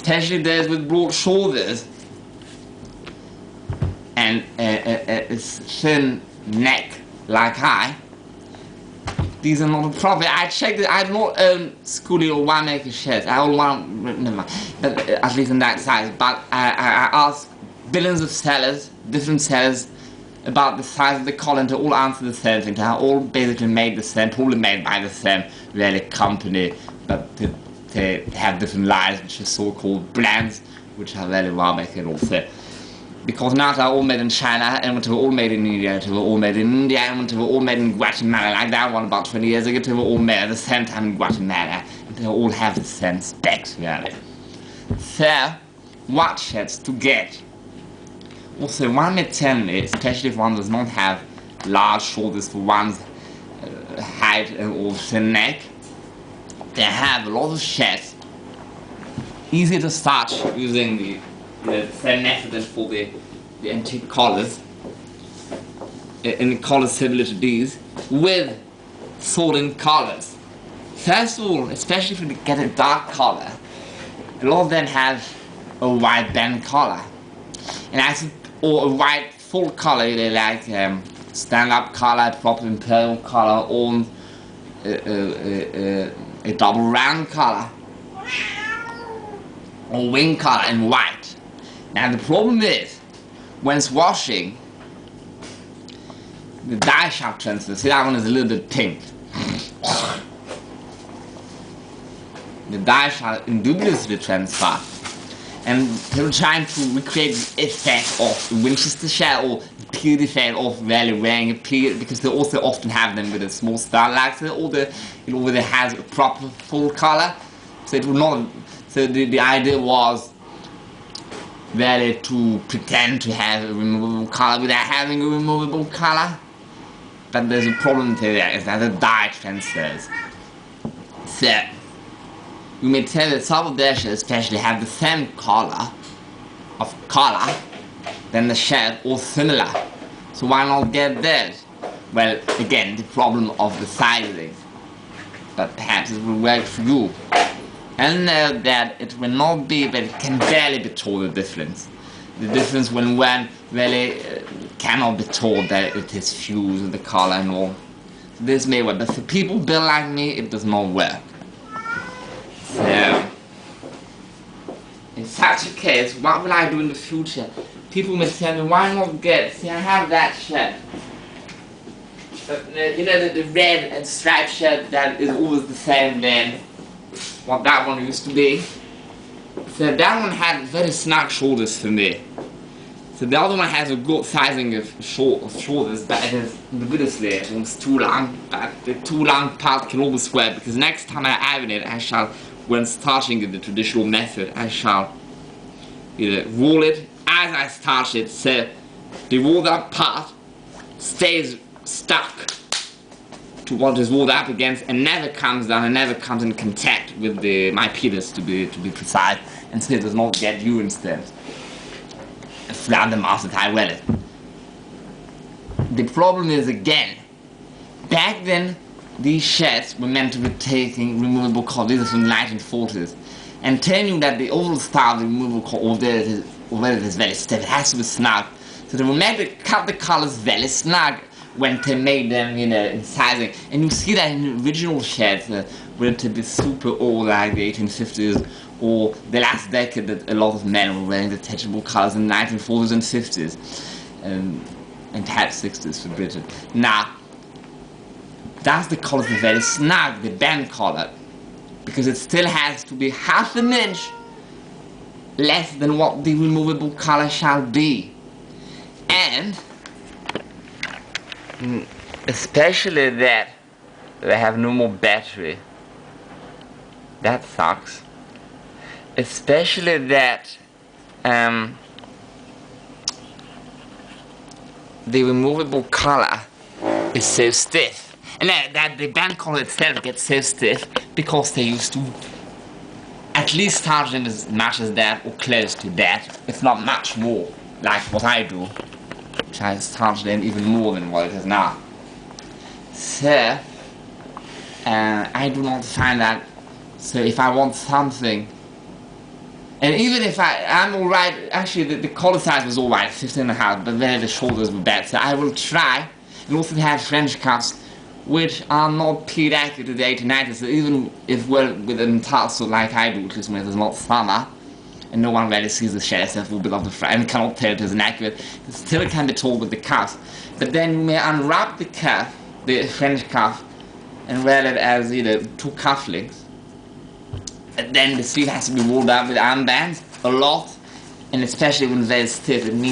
especially those with broad shoulders and a thin neck like I. These are not a problem. I checked it. I don't own Schoolie or winemaker shirts. I own one, never mind, at least in that size. But I asked billions of sellers, different sellers, about the size of the collar, and they all answer the same thing. They are all basically made the same, probably made by the same really company, but they have different lines, which are so-called brands, which are very well making also. Because now they're all made in China, and when they were all made in India, they were all made in India, and when they were all made in Guatemala, like that one about 20 years ago, they were all made at the same time in Guatemala, and they all have the same specs, really. So, what shirts to get? Also, one may tell me, especially if one does not have large shoulders for one's height or thin neck, they have a lot of shirts, easy to start using the same method as for the antique collars, in collars similar to these, with sword-in collars. First of all, especially if you get a dark collar, a lot of them have a white band collar, or a white full collar, like stand-up collar, proper imperial collar, or a double round collar, or wing collar in white. Now the problem is, when it's washing, the dye shall transfer. See, that one is a little bit pink. The dye shall indubitably transfer. And they were trying to recreate the effect of the Winchester shell, or the period effect of really wearing a period, because they also often have them with a small star like that, or it already has a proper full color. So it would not. So the idea was really to pretend to have a removable color without having a removable color. But there's a problem there, is that the dye transfers. So you may tell that some of their shirts especially have the same color than the shirt, or similar. So why not get theirs? Well, again, the problem of the sizing. But perhaps it will work for you. And know that it will not be, but it can barely be told the difference. The difference when one really cannot be told that it is fused with the color and all. So this may work, but for people built like me, it does not work. So, in such a case, what will I do in the future? People may tell me, why not get, see, I have that shirt. You know, the red and striped shirt that is always the same then what that one used to be. So that one had very snug shoulders for me. So the other one has a good sizing of shoulders, but it is ridiculously almost too long. But the too long part can always work, because next time I iron it, I shall, when starching it the traditional method, I shall roll it as I starch it, so the rolled up part stays stuck to what is rolled up against and never comes down and never comes in contact with my penis, to be precise, and so it does not get you instead. Throughout the mouth that I wear it. The problem is, again, back then these shirts were meant to be taking removable collars. These are from the 1940s, and telling you that the overall style of the removable collar, although it is very stiff, it has to be snug. So they were meant to cut the collars very snug when they made them, in sizing. And you see that in the original shirts, were to be super old, like the 1850s, or the last decade, that a lot of men were wearing detachable collars in the 1940s and 50s, and perhaps 60s for Britain. Now, that's the collar is very snug, the band collar, because it still has to be half an inch less than what the removable collar shall be. And especially that they have no more battery. That sucks. Especially that the removable collar is so stiff, and that the band collar itself gets so stiff because they used to at least starch them as much as that, or close to that, if not much more, like what I do, which I starch them even more than what it is now. So I do not find that. So if I want something And even if I'm alright, actually the collar size was alright, 15.5, but then the shoulders were bad, so I will try. And also have French cuffs, which are not pleat accurate to the 1890s, so even if we're with an tassel like I do, which is when there's not summer, and no one really sees the shape, so it will be off the front, and cannot tell it is inaccurate, it still can be told with the cuffs. But then you may unwrap the cuff, the French cuff, and wear it as either two cufflinks. And then the sleeve has to be rolled up with armbands a lot, and especially when they're stiff, it